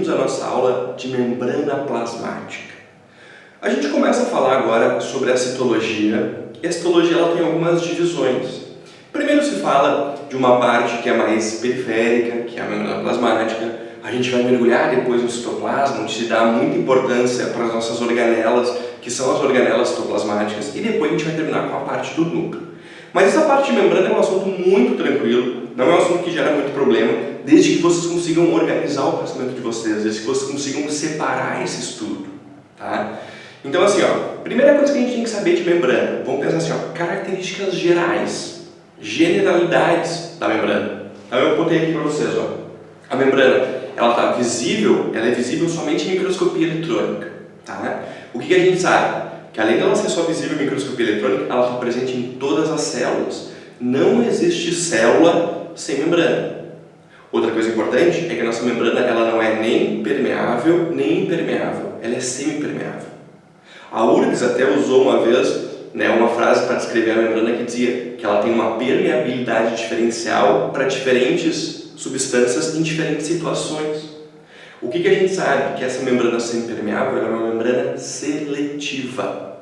bem-vindos à nossa aula de membrana plasmática. A gente começa a falar agora sobre a citologia, e a citologia ela tem algumas divisões. Primeiro se fala de uma parte que é mais periférica, que é a membrana plasmática. A gente vai mergulhar depois no citoplasma, onde se dá muita importância para as nossas organelas, que são as organelas citoplasmáticas, e depois a gente vai terminar com a parte do núcleo. Mas essa parte de membrana é um assunto muito tranquilo, não é um assunto que gera muito problema, desde que vocês consigam organizar o pensamento de vocês, desde que vocês consigam separar esse estudo, tá? Então assim, ó, primeira coisa que a gente tem que saber de membrana, vamos pensar assim, ó, características gerais, generalidades da membrana. Então eu botei aqui para vocês, ó, a membrana, ela tá visível, ela é visível somente em microscopia eletrônica, tá? O que a gente sabe? Que além dela ser só visível em microscopia eletrônica, ela está presente em todas as células. Não existe célula sem membrana. Outra coisa importante é que a nossa membrana ela não é nem permeável nem impermeável, ela é semipermeável. A URGS até usou uma vez, né, uma frase para descrever a membrana que dizia que ela tem uma permeabilidade diferencial para diferentes substâncias em diferentes situações. O que a gente sabe? Que essa membrana semipermeável é uma membrana seletiva,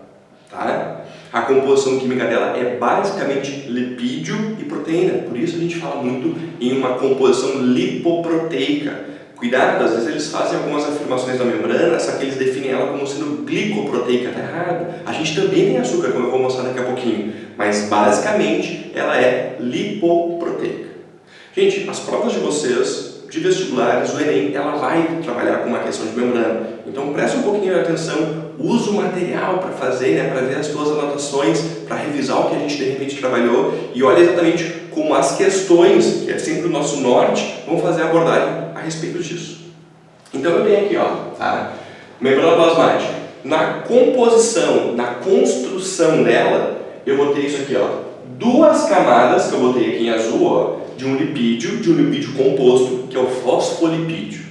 tá? A composição química dela é basicamente lipídio e proteína, por isso a gente fala muito em uma composição lipoproteica. Cuidado, às vezes eles fazem algumas afirmações da membrana, só que eles definem ela como sendo glicoproteica, tá errado. A gente também tem açúcar, como eu vou mostrar daqui a pouquinho, mas basicamente ela é lipoproteica. Gente, as provas de vocês de vestibulares, o Enem, ela vai trabalhar com uma questão de membrana. Então presta um pouquinho de atenção, usa o material para fazer, né, para ver as suas anotações, para revisar o que a gente de repente trabalhou e olha exatamente como as questões, que é sempre o nosso norte, vão fazer a abordagem a respeito disso. Então eu tenho aqui, ó, tá? Membrana plasmática. Na composição, na construção dela, eu botei isso aqui, ó, duas camadas que eu botei aqui em azul, ó, de um lipídio composto, que é o fosfolipídio.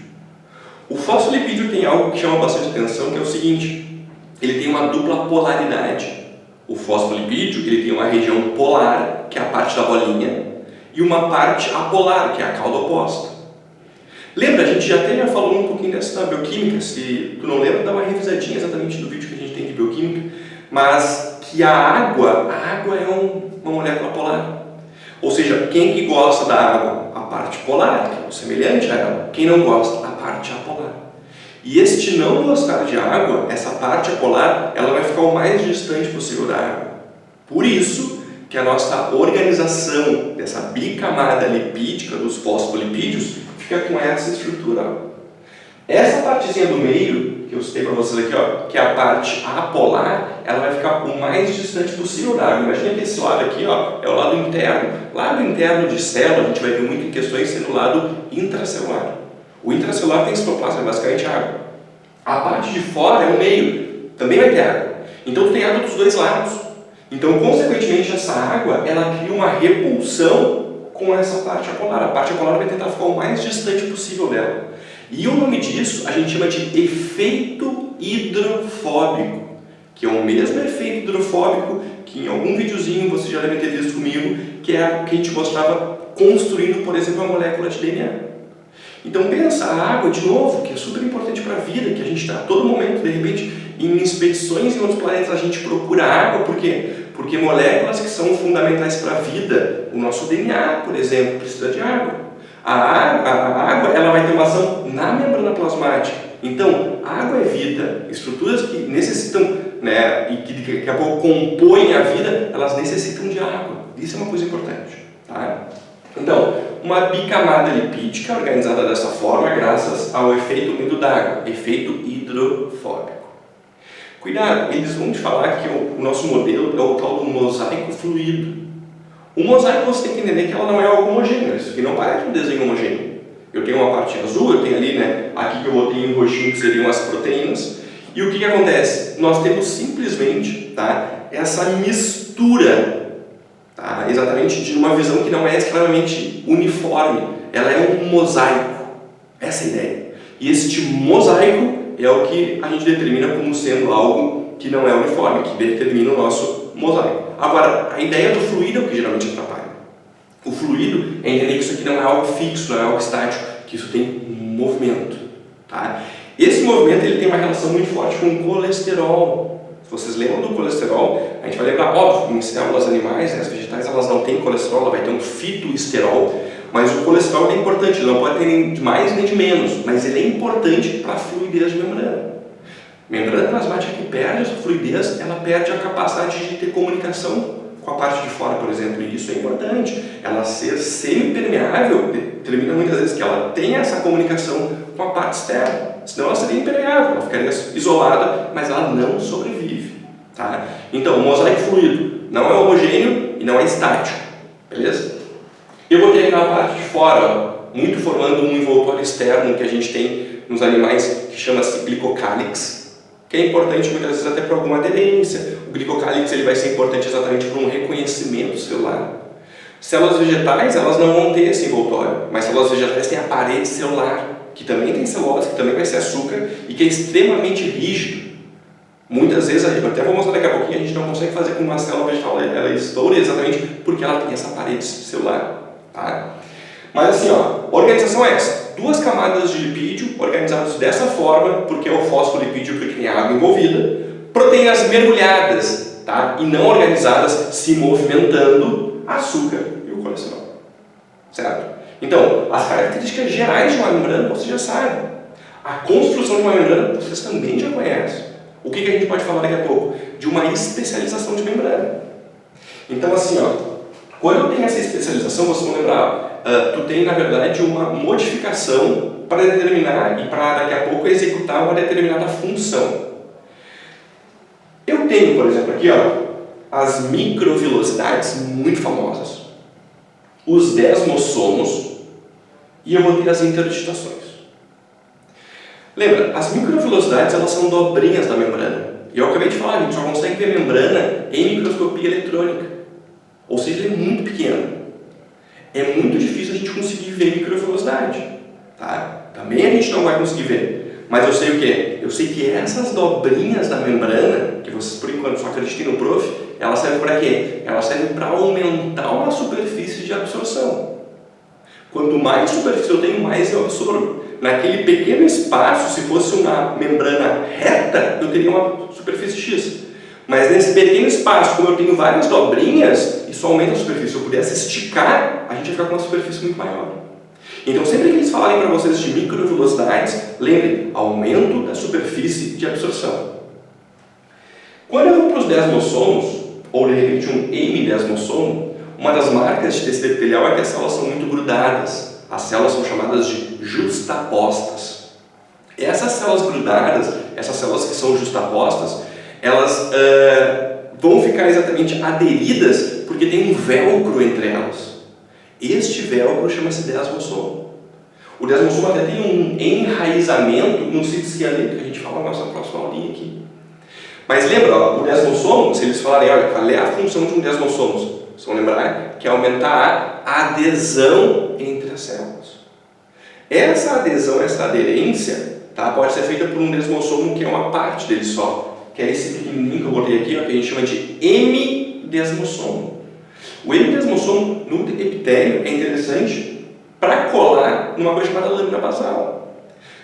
O fosfolipídio tem algo que chama bastante atenção, que é o seguinte, ele tem uma dupla polaridade. O fosfolipídio, ele tem uma região polar, que é a parte da bolinha, e uma parte apolar, que é a cauda oposta. Lembra, a gente até já falou um pouquinho dessa na bioquímica, se tu não lembra, dá uma revisadinha exatamente no vídeo que a gente tem de bioquímica, mas que a água é uma molécula polar. Ou seja, quem que gosta da água? A parte polar, que é semelhante a ela. Quem não gosta? A parte apolar. E este não gostar de água, essa parte apolar, ela vai ficar o mais distante possível da água. Por isso que a nossa organização dessa bicamada lipídica dos fosfolipídios fica com essa estrutura. Essa partezinha do meio, que eu citei para vocês aqui, ó, que é a parte apolar, ela vai ficar o mais distante possível da água. Imagina que esse lado aqui, ó, é o lado interno. Lado interno de célula, a gente vai ver muito em questões sendo o lado intracelular. O intracelular tem citoplasma, é basicamente água. A parte de fora é o meio, também vai ter água. Então tu tem água dos dois lados. Então, consequentemente, essa água, ela cria uma repulsão com essa parte apolar. A parte apolar vai tentar ficar o mais distante possível dela. E o nome disso a gente chama de efeito hidrofóbico, que é o mesmo efeito hidrofóbico que em algum videozinho você já deve ter visto comigo, que é o que a gente mostrava construindo, por exemplo, a molécula de DNA. Então pensa, a água, de novo, que é super importante para a vida, que a gente está a todo momento, de repente, em expedições em outros planetas, a gente procura água, por quê? Porque moléculas que são fundamentais para a vida, o nosso DNA, por exemplo, precisa de água. A água ela vai ter uma ação na membrana plasmática. Então, água é vida. Estruturas que necessitam, né, e que daqui a pouco compõem a vida, elas necessitam de água. Isso é uma coisa importante, tá? Então, uma bicamada lipídica organizada dessa forma, graças ao efeito medo d'água, efeito hidrofóbico. Cuidado, eles vão te falar que o nosso modelo é o tal do mosaico fluido. O mosaico você tem que entender que ela não é algo homogêneo, isso aqui não parece um desenho homogêneo. Eu tenho uma parte azul, eu tenho ali, né, aqui que eu botei em roxinho que seriam as proteínas. E o que acontece? Nós temos simplesmente, tá, essa mistura, tá, exatamente de uma visão que não é extremamente uniforme. Ela é um mosaico, essa é a ideia. E este mosaico é o que a gente determina como sendo algo que não é uniforme, que determina o nosso mosaico. Agora, a ideia do fluido é o que geralmente atrapalha. O fluido é entender que isso aqui não é algo fixo, não é algo estático, que isso tem movimento. Tá? Esse movimento ele tem uma relação muito forte com o colesterol. Se vocês lembram do colesterol, a gente vai lembrar, óbvio, em células animais, as vegetais elas não têm colesterol, ela vai ter um fitoesterol, mas o colesterol é importante, ele não pode ter nem de mais nem de menos, mas ele é importante para a fluidez de membrana. Membrana plasmática que perde essa fluidez, ela perde a capacidade de ter comunicação com a parte de fora, por exemplo, e isso é importante. Ela ser semipermeável determina muitas vezes que ela tenha essa comunicação com a parte externa, senão ela seria impermeável, ela ficaria isolada, mas ela não sobrevive. Tá? Então, o mosaico fluido não é homogêneo e não é estático, beleza? Eu botei aqui na parte de fora, muito formando um envoltório externo que a gente tem nos animais que chama-se glicocálix, que é importante muitas vezes até para alguma aderência. O glicocálix ele vai ser importante exatamente para um reconhecimento celular. Células vegetais elas não vão ter esse envoltório, mas células vegetais têm a parede celular, que também tem celulose, que também vai ser açúcar e que é extremamente rígido. Muitas vezes, eu até vou mostrar daqui a pouquinho, a gente não consegue fazer com uma célula vegetal ela estoure exatamente porque ela tem essa parede celular. Tá? Mas assim, ó, a organização é essa. 2 camadas de lipídio organizadas dessa forma, porque é o fosfolipídio porque tem água envolvida. Proteínas mergulhadas, tá? E não organizadas, se movimentando, açúcar e o colesterol. Certo? Então, as características gerais de uma membrana você já sabe. A construção de uma membrana vocês também já conhecem. O que a gente pode falar daqui a pouco? De uma especialização de membrana. Então assim, ó, quando eu tenho essa especialização, vocês vão lembrar, tu tem na verdade uma modificação para determinar e para daqui a pouco executar uma determinada função. Eu tenho, por exemplo, aqui ó, as microvilosidades muito famosas, os desmossomos e eu vou ter as interdigitações. Lembra, as microvilosidades elas são dobrinhas da membrana. E eu acabei de falar, a gente só consegue ver membrana em microscopia eletrônica. Ou seja, ele é muito pequeno. É muito difícil a gente conseguir ver microvilosidade. Tá? Também a gente não vai conseguir ver. Mas eu sei o quê? Eu sei que essas dobrinhas da membrana, que vocês por enquanto só acreditem no prof, elas servem para quê? Elas servem para aumentar uma superfície de absorção. Quanto mais superfície eu tenho, mais eu absorvo. Naquele pequeno espaço, se fosse uma membrana reta, eu teria uma superfície X. Mas nesse pequeno espaço, como eu tenho várias dobrinhas, isso aumenta a superfície. Se eu pudesse esticar, a gente ia ficar com uma superfície muito maior. Então, sempre que eles falarem para vocês de microvilosidades, lembrem, aumento da superfície de absorção. Quando eu vou para os desmossomos, ou de repente um hemidesmossomo, uma das marcas de tecido epitelial é que as células são muito grudadas. As células são chamadas de justapostas. Essas células grudadas, essas células que são justapostas, elas vão ficar exatamente aderidas porque tem um velcro entre elas. Este velcro chama-se desmossomo. O desmossomo até tem um enraizamento no citocianeto, que a gente fala na nossa próxima aulinha aqui. Mas lembra, ó, o desmossomo, se eles falarem, olha, qual é a função de um desmossomo? Vocês vão lembrar que é aumentar a adesão entre as células. Essa adesão, essa aderência, tá, pode ser feita por um desmossomo que é uma parte dele só, que é esse pequenininho que eu botei aqui, ó, que a gente chama de hemidesmossomo. O hemidesmossomo no epitélio é interessante para colar numa coisa chamada lâmina basal.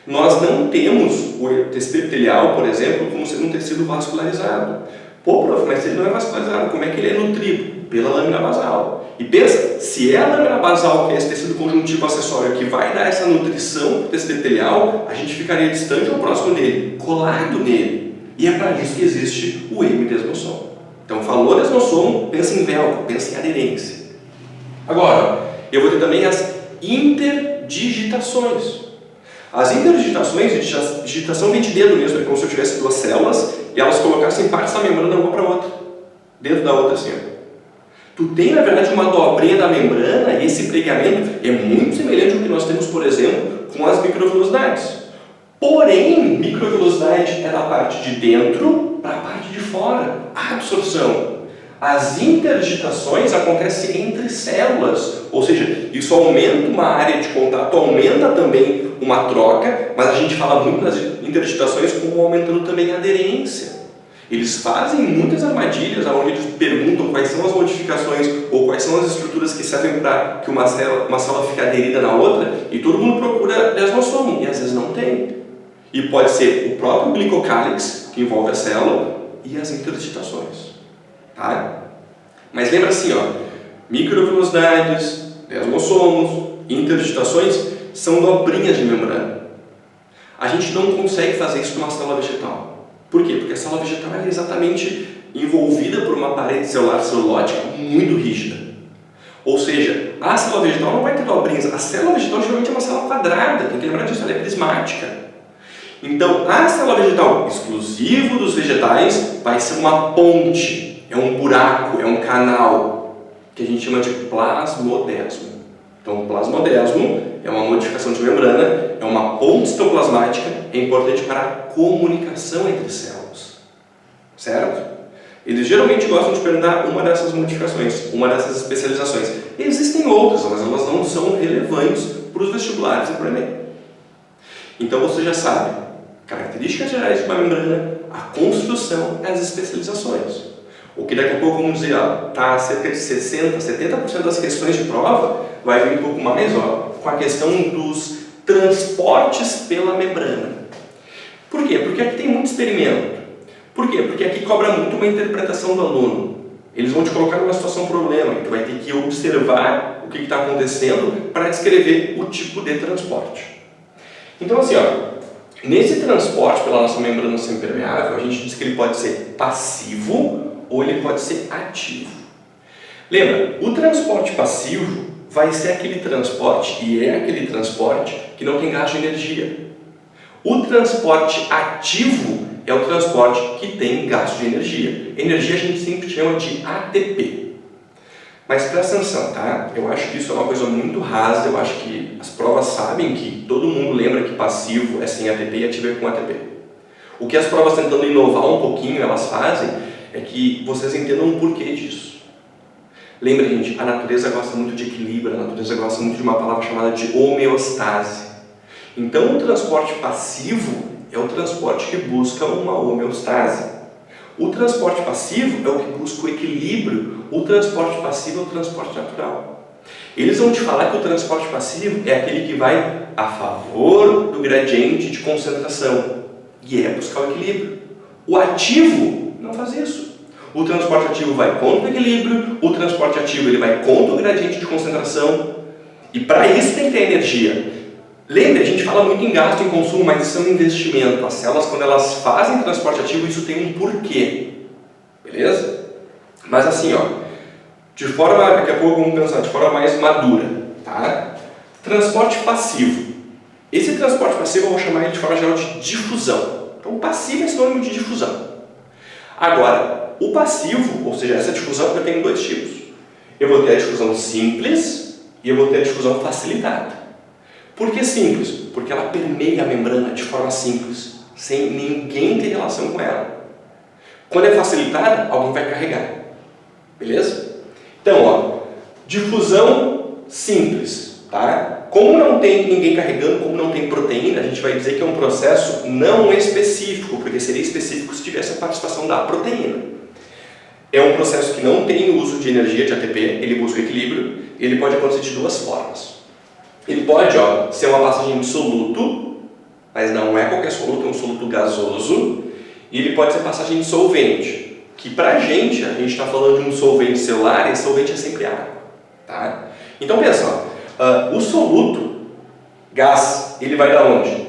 Nós não temos o tecido epitelial, por exemplo, como sendo um tecido vascularizado. Pô, prof, mas ele não é vascularizado, como é que ele é nutrido? Pela lâmina basal. E pensa, se é a lâmina basal, que é esse tecido conjuntivo acessório, que vai dar essa nutrição para o tecido epitelial, a gente ficaria distante ou próximo dele, colado nele. E é para isso que existe o hemidesmossomo. Então, falou desmossomo, pensa em velcro, pensa em aderência. Agora, eu vou ter também as interdigitações. As interdigitações, digitação vem de dedo mesmo, é como se eu tivesse 2 células e elas colocassem partes da membrana uma para outra, dentro da outra assim. Ó. Tu tem, na verdade, uma dobrinha da membrana e esse pregamento é muito semelhante ao que nós temos, por exemplo, com as microvilosidades. Porém, microvilosidade é da parte de dentro para a parte de fora, a absorção. As interdigitações acontecem entre células, ou seja, isso aumenta uma área de contato, aumenta também uma troca, mas a gente fala muito nas interdigitações como aumentando também a aderência. Eles fazem muitas armadilhas onde eles perguntam quais são as modificações ou quais são as estruturas que servem para que uma célula fique aderida na outra e todo mundo procura desmossomo e às vezes não tem. E pode ser o próprio glicocálix, que envolve a célula, e as interstitações. Tá? Mas lembra assim, ó, microvelocidades, desmossomos, interstitações são dobrinhas de membrana. A gente não consegue fazer isso com uma célula vegetal. Por quê? Porque a célula vegetal é exatamente envolvida por uma parede celular celulótica muito rígida. Ou seja, a célula vegetal não vai ter dobrinhas. A célula vegetal geralmente é uma célula quadrada, tem que lembrar disso, ela é prismática. Então, a célula vegetal, exclusivo dos vegetais, vai ser uma ponte, é um buraco, é um canal, que a gente chama de plasmodesmo. Então, o plasmodesmo é uma modificação de membrana, é uma ponte citoplasmática, é importante para a comunicação entre células. Certo? Eles geralmente gostam de perguntar uma dessas modificações, uma dessas especializações. Existem outras, mas elas não são relevantes para os vestibulares e para o Enem. Então, você já sabe características gerais de uma membrana, a construção e as especializações. O que daqui a pouco vamos dizer, está cerca de 60%, 70% das questões de prova, vai vir um pouco mais com a questão dos transportes pela membrana. Por quê? Porque aqui tem muito experimento. Por quê? Porque aqui cobra muito uma interpretação do aluno. Eles vão te colocar numa situação problema, e tu vai ter que observar o que está acontecendo para descrever o tipo de transporte. Então assim, nesse transporte pela nossa membrana semipermeável, a gente diz que ele pode ser passivo ou ele pode ser ativo. Lembra, o transporte passivo vai ser aquele transporte, e é aquele transporte que não tem gasto de energia. O transporte ativo é o transporte que tem gasto de energia. Energia a gente sempre chama de ATP. Mas presta atenção, tá? Eu acho que isso é uma coisa muito rasa, eu acho que as provas sabem que todo mundo lembra que passivo é sem ATP e ativo é com ATP. O que as provas tentando inovar um pouquinho elas fazem é que vocês entendam o porquê disso. Lembra, gente, a natureza gosta muito de equilíbrio, a natureza gosta muito de uma palavra chamada de homeostase. Então o transporte passivo é o transporte que busca uma homeostase. O transporte passivo é o que busca o equilíbrio. O transporte passivo é o transporte natural. Eles vão te falar que o transporte passivo é aquele que vai a favor do gradiente de concentração e é buscar o equilíbrio. O ativo não faz isso. O transporte ativo vai contra o equilíbrio, o transporte ativo ele vai contra o gradiente de concentração e para isso tem que ter energia. Lembra, a gente fala muito em gasto e em consumo, mas isso é um investimento. As células, quando elas fazem transporte ativo, isso tem um porquê. Beleza? Mas assim, de forma, daqui a pouco vamos pensar, de forma mais madura, tá? Transporte passivo. Esse transporte passivo eu vou chamar ele de forma geral de difusão. Então, passivo é sinônimo de difusão. Agora, o passivo, ou seja, essa difusão, eu tenho dois tipos. Eu vou ter a difusão simples e eu vou ter a difusão facilitada. Por que simples? Porque ela permeia a membrana de forma simples, sem ninguém ter relação com ela. Quando é facilitada, alguém vai carregar. Beleza? Então, difusão simples, tá? Como não tem ninguém carregando, como não tem proteína, a gente vai dizer que é um processo não específico, porque seria específico se tivesse a participação da proteína. É um processo que não tem uso de energia de ATP, ele busca o equilíbrio, e ele pode acontecer de duas formas. Ele pode ser uma passagem de soluto, mas não é qualquer soluto, é um soluto gasoso. E ele pode ser passagem de solvente, que pra gente, a gente está falando de um solvente celular e solvente é sempre água. Tá? Então pensa, o soluto, gás, ele vai da onde?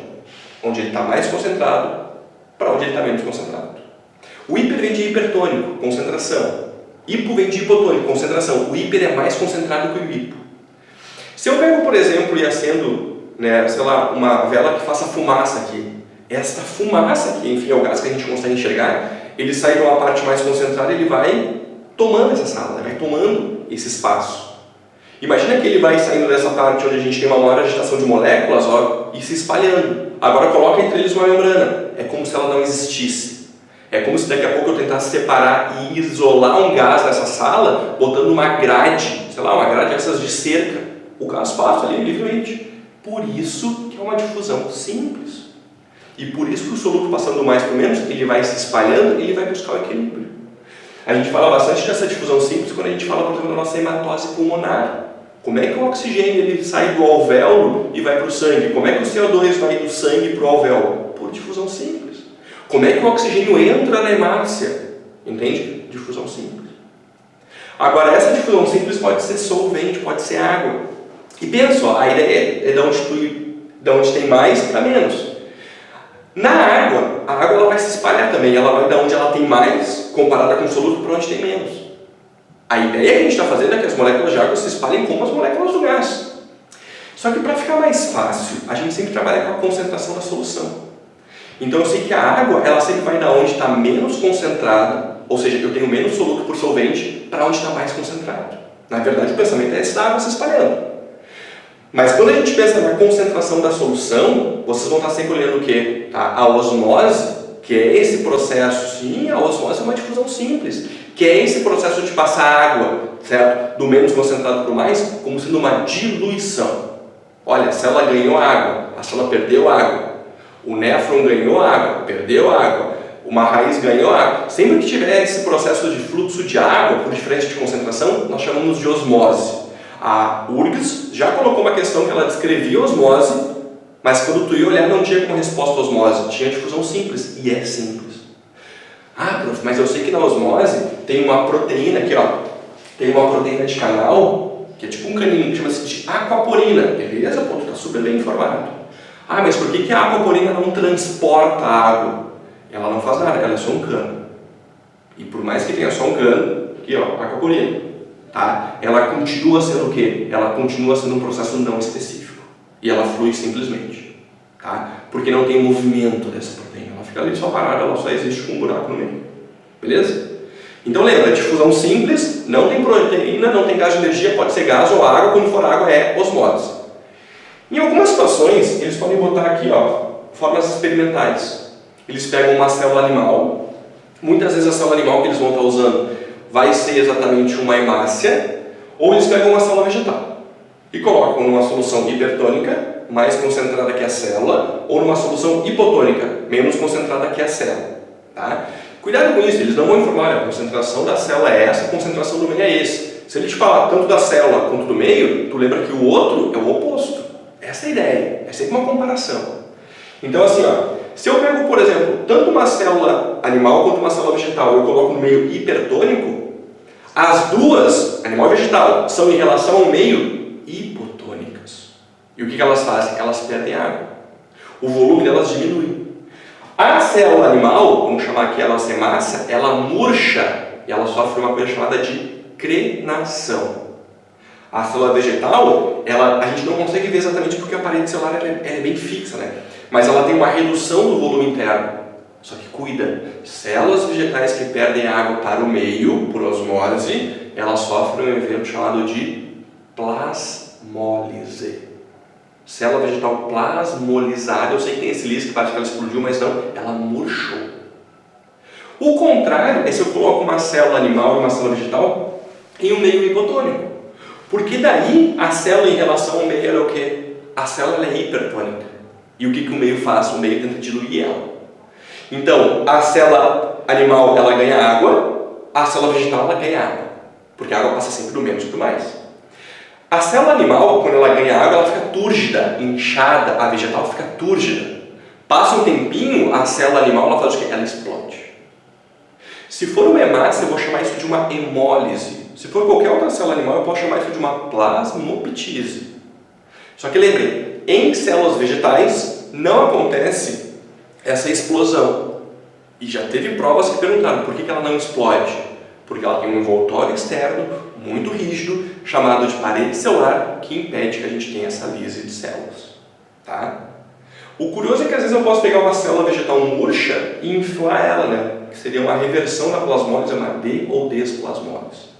Onde ele está mais concentrado para onde ele está menos concentrado. O hiper vem de hipertônico, concentração. Hipo vem de hipotônico, concentração. O hiper é mais concentrado que o hipo. Se eu pego, por exemplo, e acendo, uma vela que faça fumaça aqui, esta fumaça aqui, enfim, é o gás que a gente consegue enxergar, ele sai de uma parte mais concentrada e ele vai tomando essa sala, vai tomando esse espaço. Imagina que ele vai saindo dessa parte onde a gente tem uma maior agitação de moléculas e se espalhando. Agora coloca entre eles uma membrana. É como se ela não existisse. É como se daqui a pouco eu tentasse separar e isolar um gás nessa sala, botando uma grade, uma grade dessas de cerca. O gás passa ali livremente. Por isso que é uma difusão simples. E por isso que o soluto passando mais para menos, ele vai se espalhando e ele vai buscar o equilíbrio. A gente fala bastante dessa difusão simples quando a gente fala, por exemplo, da nossa hematose pulmonar. Como é que o oxigênio ele sai do alvéolo e vai para o sangue? Como é que o CO2 vai do sangue para o alvéolo? por difusão simples. Como é que o oxigênio entra na hemácia? Entende? Difusão simples. Agora, essa difusão simples pode ser solvente, pode ser água. E pensa, ó, a ideia é de onde tem mais para menos. Na água, a água ela vai se espalhar também. Ela vai de onde ela tem mais, comparada com o soluto, para onde tem menos. A ideia que a gente está fazendo é que as moléculas de água se espalhem como as moléculas do gás. Só que para ficar mais fácil, a gente sempre trabalha com a concentração da solução. Então eu sei que a água, ela sempre vai da onde está menos concentrada, ou seja, eu tenho menos soluto por solvente, para onde está mais concentrado. Na verdade, o pensamento é esse da água se espalhando. Mas quando a gente pensa na concentração da solução, vocês vão estar sempre olhando o quê? Tá? A osmose, que é esse processo, sim, a osmose é uma difusão simples, que é esse processo de passar água, certo? Do menos concentrado para o mais, como sendo uma diluição. Olha, a célula ganhou água, a célula perdeu água. O néfron ganhou água, perdeu água. Uma raiz ganhou água. Sempre que tiver esse processo de fluxo de água por diferença de concentração, nós chamamos de osmose. A URGS já colocou uma questão que ela descrevia osmose, mas quando tu ia olhar não tinha como resposta a osmose, tinha difusão simples, e é simples. Ah, prof, mas eu sei que na osmose tem uma proteína aqui, ó, tem uma proteína de canal, que é tipo um caninho, que chama-se de aquaporina, beleza? Pô, tu tá super bem informado. Ah, mas por que a aquaporina não transporta a água? Ela não faz nada, ela é só um cano. E por mais que tenha só um cano, aqui ó, aquaporina, tá? Ela continua sendo o quê? Ela continua sendo um processo não específico. E ela flui simplesmente, tá? Porque não tem movimento dessa proteína. Ela fica ali só parada, ela só existe com um buraco no meio. Beleza? Então lembra, difusão simples, não tem proteína, não tem gás de energia, pode ser gás ou água, quando for água é osmose. Em algumas situações, eles podem botar aqui, ó, formas experimentais. Eles pegam uma célula animal, muitas vezes a célula animal que eles vão estar usando vai ser exatamente uma hemácia, ou eles pegam uma célula vegetal e colocam numa solução hipertônica, mais concentrada que a célula, ou numa solução hipotônica, menos concentrada que a célula. Tá? Cuidado com isso, eles não vão informar, a concentração da célula é essa, a concentração do meio é esse. Se ele te falar tanto da célula quanto do meio, tu lembra que o outro é o oposto. Essa é a ideia, é sempre uma comparação. Então assim, ó, se eu pego, por exemplo, tanto uma célula animal quanto uma célula vegetal, eu coloco no meio hipertônico, as duas, animal e vegetal, são em relação ao meio hipotônicas. E o que elas fazem? Elas perdem água. O volume delas diminui. A célula animal, vamos chamar aqui a nossa hemácia, ela murcha e ela sofre uma coisa chamada de crenação. A célula vegetal, a gente não consegue ver exatamente porque a parede celular é bem fixa, né? Mas ela tem uma redução do volume interno. Só que cuida, células vegetais que perdem água para o meio, por osmose, elas sofrem um evento chamado de plasmólise. Célula vegetal plasmolizada, eu sei que tem esse lixo que parece que ela explodiu, mas não, ela murchou. O contrário é se eu coloco uma célula animal e uma célula vegetal em um meio hipotônico. Porque daí a célula em relação ao meio é o quê? A célula é hipertônica. E o que o meio faz? O meio tenta diluir ela. Então, a célula animal ela ganha água, a célula vegetal ela ganha água. Porque a água passa sempre do menos para o mais. A célula animal, quando ela ganha água, ela fica túrgida, inchada, a vegetal fica túrgida. Passa um tempinho, a célula animal ela faz o quê? Ela explode. Se for uma hemácia, eu vou chamar isso de uma hemólise. Se for qualquer outra célula animal, eu posso chamar isso de uma plasmoptise. Só que lembrem, em células vegetais não acontece essa explosão. E já teve provas que perguntaram por que ela não explode. Porque ela tem um envoltório externo muito rígido, chamado de parede celular, que impede que a gente tenha essa lise de células. Tá? O curioso é que às vezes eu posso pegar uma célula vegetal murcha e inflar ela, né? Que seria uma reversão da plasmólise, uma de ou desplasmólise.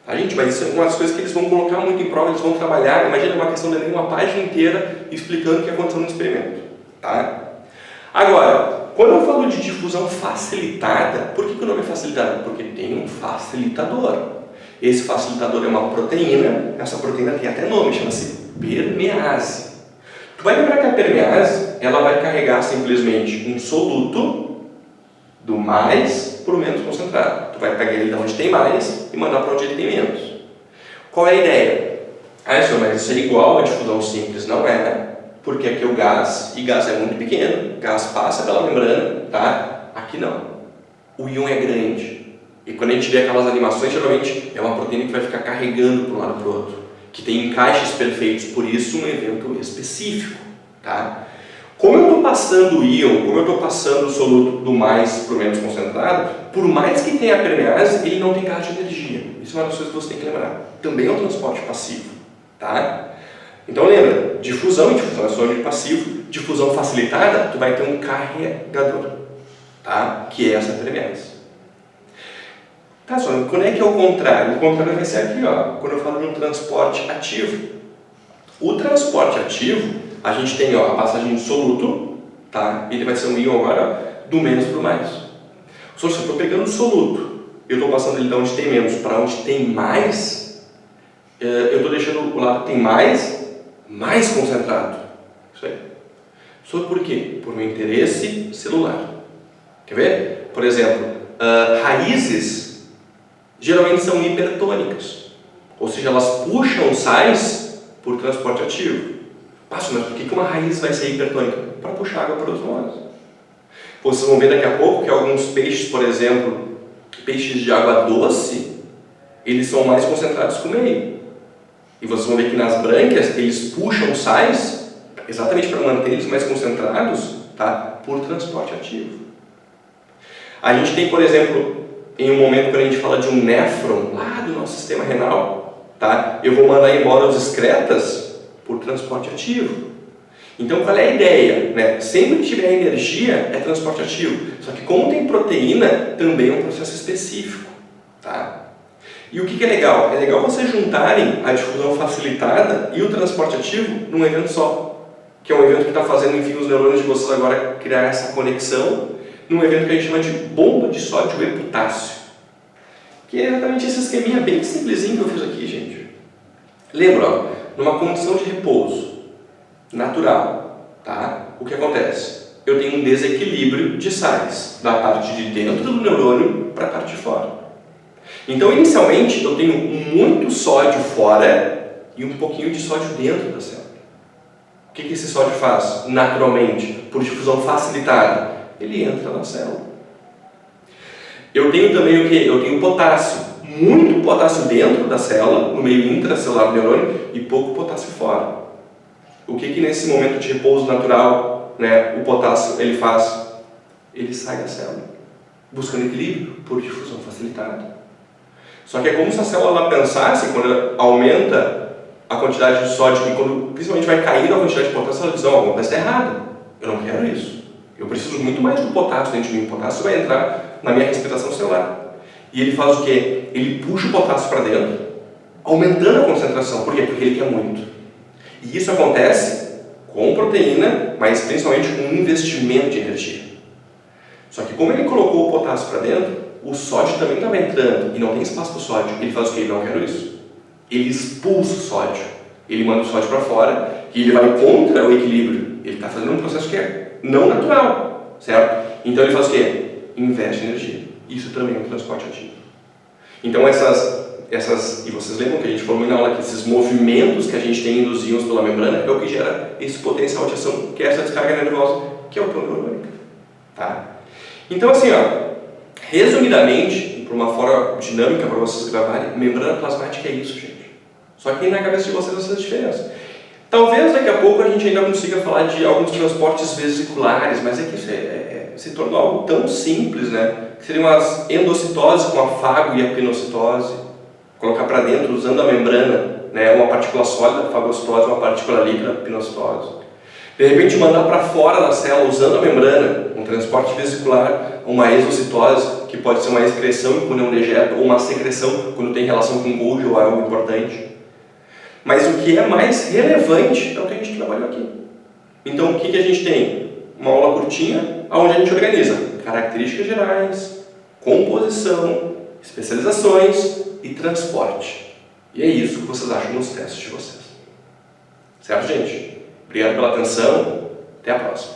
Tá, gente? Mas isso é uma das coisas que eles vão colocar muito em prova, eles vão trabalhar. Imagina uma questão de uma página inteira explicando o que aconteceu no experimento. Tá? Agora, quando eu falo de difusão facilitada, por que o nome é facilitada? Porque tem um facilitador. Esse facilitador é uma proteína, essa proteína tem até nome, chama-se permease. Tu vai lembrar que a permease, ela vai carregar simplesmente um soluto do mais para o menos concentrado. Tu vai pegar ele de onde tem mais e mandar para onde ele tem menos. Qual é a ideia? Ah, senhor, mas isso é igual a difusão simples. Não é, né? porque aqui é o gás, e gás é muito pequeno, gás passa pela membrana, tá? Aqui não. O íon é grande. E quando a gente vê aquelas animações, geralmente é uma proteína que vai ficar carregando para um lado para o outro, que tem encaixes perfeitos, por isso um evento específico, tá? Como eu estou passando o íon, como eu estou passando o soluto do mais para o menos concentrado, por mais que tenha a permease, ele não tem carga de energia. Isso é uma das coisas que você tem que lembrar. Também é um transporte passivo, tá? Então lembra, difusão e difusão é sinônimo de passivo, difusão facilitada, tu vai ter um carregador, tá? Que é essa permease. Tá, só quando é que é o contrário? O contrário vai ser aqui, ó, quando eu falo de um transporte ativo. O transporte ativo, a gente tem, ó, a passagem de soluto, tá? Ele vai ser um íon agora do menos para o mais. Só se eu estou pegando o soluto, eu estou passando ele de onde tem menos para onde tem mais, eu estou deixando o lado que tem mais concentrado. Isso aí. Só por quê? Por um interesse celular. Quer ver? Por exemplo, raízes geralmente são hipertônicas, ou seja, elas puxam sais por transporte ativo. Mas por que uma raiz vai ser hipertônica? Para puxar água para os osmose. Vocês vão ver daqui a pouco que alguns peixes, por exemplo, peixes de água doce, eles são mais concentrados que o meio. E vocês vão ver que nas brânquias eles puxam sais exatamente para manter eles mais concentrados, tá? Por transporte ativo. A gente tem, por exemplo, em um momento quando a gente fala de um néfron lá do nosso sistema renal, tá? Eu vou mandar embora os excretas por transporte ativo. Então qual é a ideia, né? Sempre que tiver energia é transporte ativo. Só que como tem proteína, também é um processo específico, tá? E o que é legal? É legal vocês juntarem a difusão facilitada e o transporte ativo num evento só, que é um evento que está fazendo, enfim, os neurônios de vocês agora criar essa conexão num evento que a gente chama de bomba de sódio e potássio, que é exatamente esse esqueminha bem simplesinho que eu fiz aqui, gente. Lembra, ó, numa condição de repouso natural, tá? O que acontece? Eu tenho um desequilíbrio de sais da parte de dentro do neurônio para a parte de fora. Então, inicialmente, eu tenho muito sódio fora e um pouquinho de sódio dentro da célula. O que esse sódio faz? Naturalmente, por difusão facilitada, ele entra na célula. Eu tenho também o que? Eu tenho potássio. Muito potássio dentro da célula, no meio intracelular do neurônio, e pouco potássio fora. O que nesse momento de repouso natural, né, o potássio ele faz? Ele sai da célula, buscando equilíbrio por difusão facilitada. Só que é como se a célula ela pensasse, quando ela aumenta a quantidade de sódio e quando principalmente vai cair a quantidade de potássio, ela diz, não, alguma coisa está errada. Eu não quero isso. Eu preciso muito mais do potássio dentro de mim. O potássio vai entrar na minha respiração celular. E ele faz o quê? Ele puxa o potássio para dentro, aumentando a concentração. Por quê? Porque ele quer muito. E isso acontece com proteína, mas principalmente com um investimento de energia. Só que como ele colocou o potássio para dentro, o sódio também estava entrando e não tem espaço para o sódio. Ele faz o quê? Ele não quer isso. Ele expulsa o sódio. Ele manda o sódio para fora e ele vai contra o equilíbrio. Ele está fazendo um processo que é não natural, certo? Então ele faz o quê? Investe energia. Isso também é um transporte ativo. Então e vocês lembram que a gente falou na aula que esses movimentos que a gente tem nos íons pela membrana é o que gera esse potencial de ação, que é essa descarga nervosa, que é o neurônico, tá? Então assim, ó, resumidamente, e por uma forma dinâmica para vocês gravarem, membrana plasmática é isso, gente. Só que na cabeça de vocês essa diferença. Talvez daqui a pouco a gente ainda consiga falar de alguns transportes vesiculares, mas é que isso se tornou algo tão simples, né? Que seriam as endocitoses com a fago e a pinocitose, colocar para dentro usando a membrana, né? Uma partícula sólida, fagocitose, uma partícula líquida, pinocitose. De repente mandar para fora da célula usando a membrana, um transporte vesicular, uma exocitose, que pode ser uma excreção quando é um dejeto, ou uma secreção quando tem relação com Golgi ou algo importante. Mas o que é mais relevante é o que a gente trabalhou aqui. Então, o que a gente tem? Uma aula curtinha, onde a gente organiza características gerais, composição, especializações e transporte. E é isso que vocês acham nos testes de vocês. Certo, gente? Obrigado pela atenção. Até a próxima.